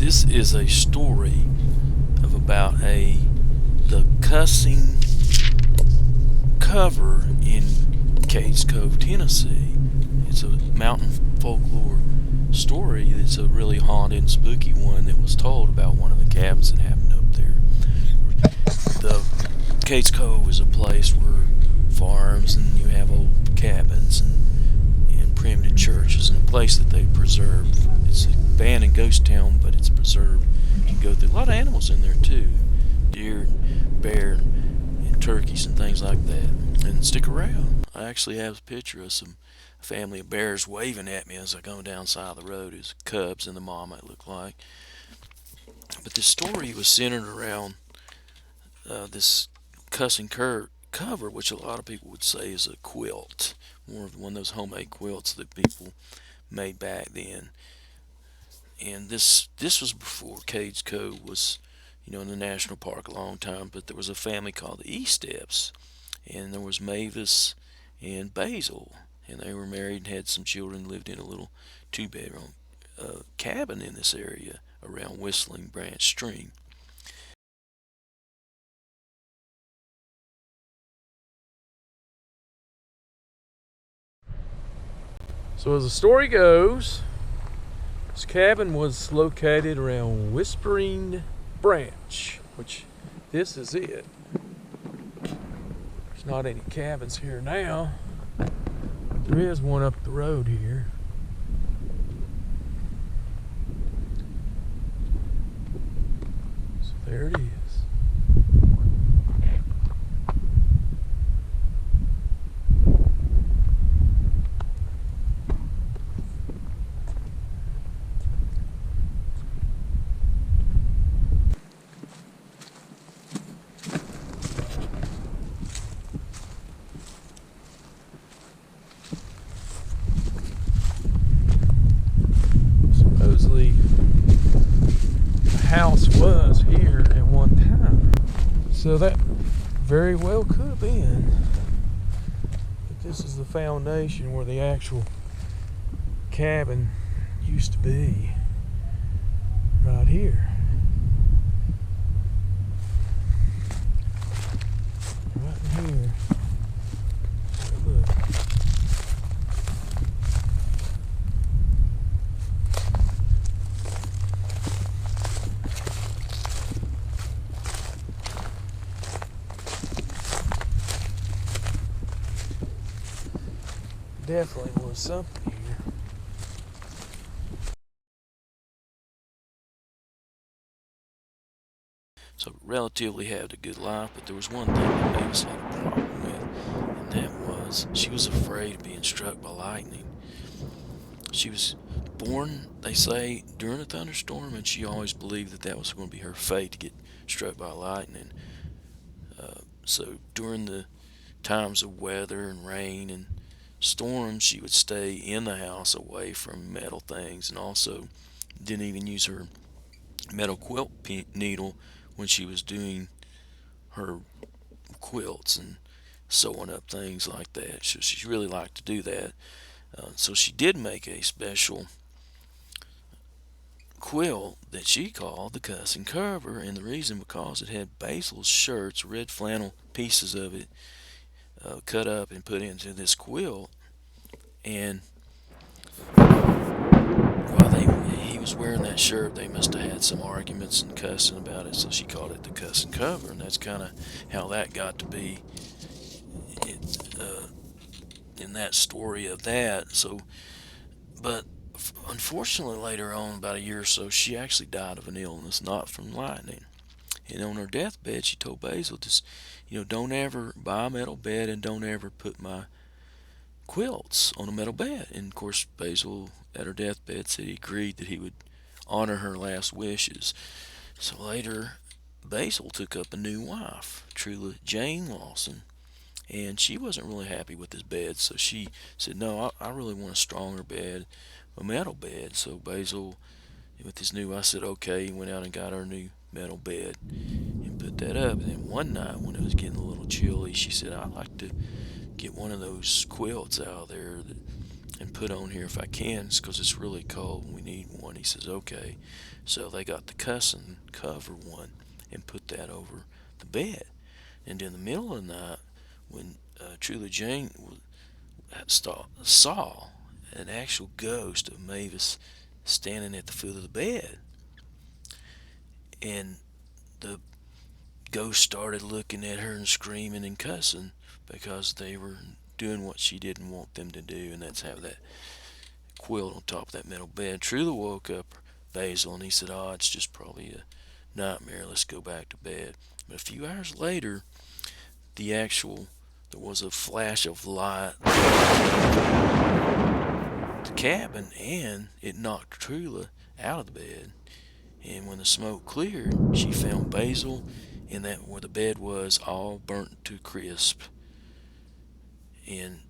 This is a story of about the Cussing cover in Cades Cove, Tennessee. It's a mountain folklore story. It's a really haunted and spooky one that was told about one of the cabins that happened up there. The Cades Cove is a place where farms and you have old cabins and primitive churches, and a place that they preserve. It's a abandoned ghost town, but it's preserved. You can go through a lot of animals in there too, deer and bear and turkeys and things like that. And stick around. I actually have a picture of a family of bears waving at me as I go down the side of the road. It's cubs and the mom, it looked like. But this story was centered around this Cussing cover, which a lot of people would say is a quilt, more of one of those homemade quilts that people made back then. And this was before Cades Cove was, in the national park a long time. But there was a family called the East Steps, and there was Mavis and Basil, and they were married and had some children. Lived in a little two-bedroom cabin in this area around Whistling Branch Stream. So as the story goes, this cabin was located around Whispering Branch, which this is it. There's not any cabins here now. There is one up the road here. So there it is. Supposedly the house was here at one time, so that very well could have been. But this is the foundation where the actual cabin used to be, right here. Right in here. Look. Definitely was something here. So relatively had a good life, but there was one thing that Mavis had a problem with, and that was she was afraid of being struck by lightning. She was born, they say, during a thunderstorm, and she always believed that was going to be her fate, to get struck by lightning. So during the times of weather and rain and storms, she would stay in the house away from metal things, and also didn't even use her metal quilt needle when she was doing her quilts and sewing up things like that. So she really liked to do that. So she did make a special quilt that she called the Cussing cover, and the reason because it had Basil's shirts, red flannel pieces of it, cut up and put into this quilt. And while he was wearing that shirt, they must have had some arguments and cussing about it, so she called it the Cussing cover, and that's kind of how that got to be in that story of that. So, but unfortunately later on, about a year or so, she actually died of an illness, not from lightning. And on her deathbed, she told Basil, just, don't ever buy a metal bed, and don't ever put my quilts on a metal bed. And of course, Basil at her deathbed said he agreed that he would honor her last wishes. So later, Basil took up a new wife, Trula Jane Lawson, and she wasn't really happy with his bed, so she said, no, I really want a stronger bed, a metal bed. So Basil, with his new wife, said okay. He went out and got her a new metal bed and put that up. And then one night when it was getting a little chilly, she said, I'd like to get one of those quilts out of there and put on here if I can, because it's really cold and we need one. He says, okay. So they got the Cussing cover one and put that over the bed. And in the middle of the night, when Truly Jane saw an actual ghost of Mavis standing at the foot of the bed. And the ghost started looking at her and screaming and cussing because they were doing what she didn't want them to do, and that's have that quilt on top of that metal bed. Truly woke up Basil, and he said, oh, it's just probably a nightmare. Let's go back to bed. But a few hours later, there was a flash of light the cabin, and it knocked Trula out of the bed. And when the smoke cleared, she found Basil in that where the bed was, all burnt to crisp. And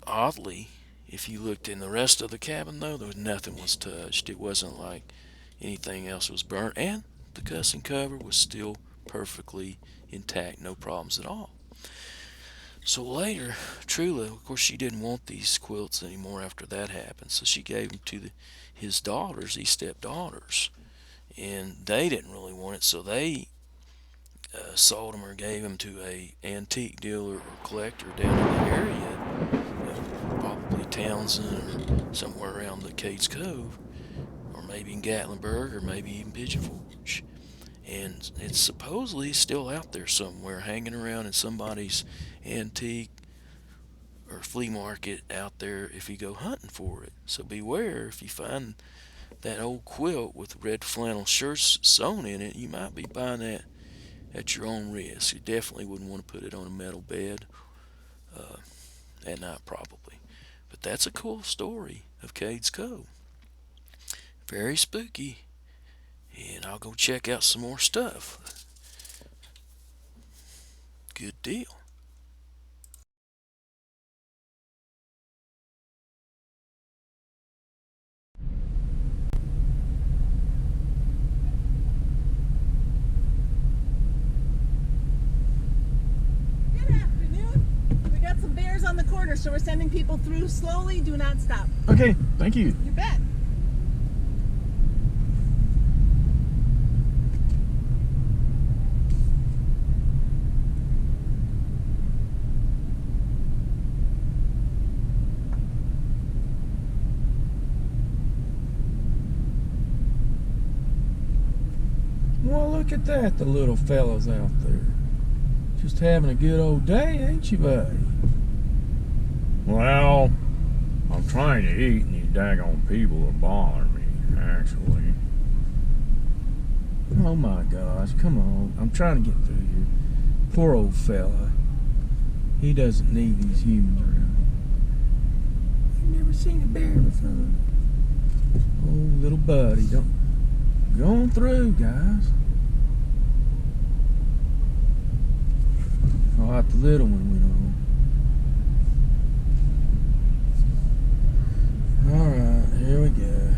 oddly, if you looked in the rest of the cabin, though, nothing was touched. It wasn't like anything else was burnt, and the Cussing cover was still perfectly intact, no problems at all. So later, Trula, of course, she didn't want these quilts anymore after that happened, so she gave them to his daughters, his stepdaughters, and they didn't really want it, so they sold them or gave them to a antique dealer or collector down in the area, probably Townsend or somewhere around the Cades Cove, or maybe in Gatlinburg, or maybe even Pigeon Forge. And it's supposedly still out there somewhere, hanging around in somebody's antique or flea market out there if you go hunting for it. So beware, if you find that old quilt with red flannel shirts sewn in it, you might be buying that at your own risk. You definitely wouldn't want to put it on a metal bed at night, probably. But that's a cool story of Cades Cove. Very spooky. And I'll go check out some more stuff. Good deal. Good afternoon. We got some bears on the corner, so we're sending people through slowly. Do not stop. Okay, thank you. You bet. Well, look at that, the little fellas out there. Just having a good old day, ain't you, buddy? Well, I'm trying to eat and these daggone people are bothering me, actually. Oh my gosh, come on. I'm trying to get through here. Poor old fella. He doesn't need these humans around him. You've never seen a bear before. Oh, little buddy, don't go on through, guys. Oh, the little one went on. Alright, here we go.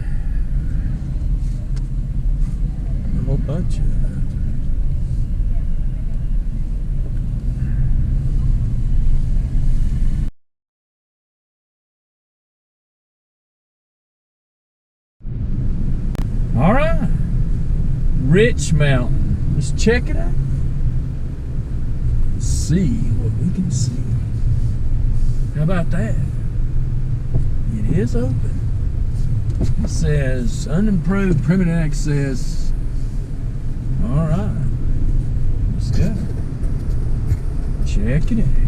A whole bunch of that. Alright. Rich Mountain. Let's check it out. Let's see what we can see. How about that? It is open. It says unimproved primitive access. Alright. Let's go. Check it out.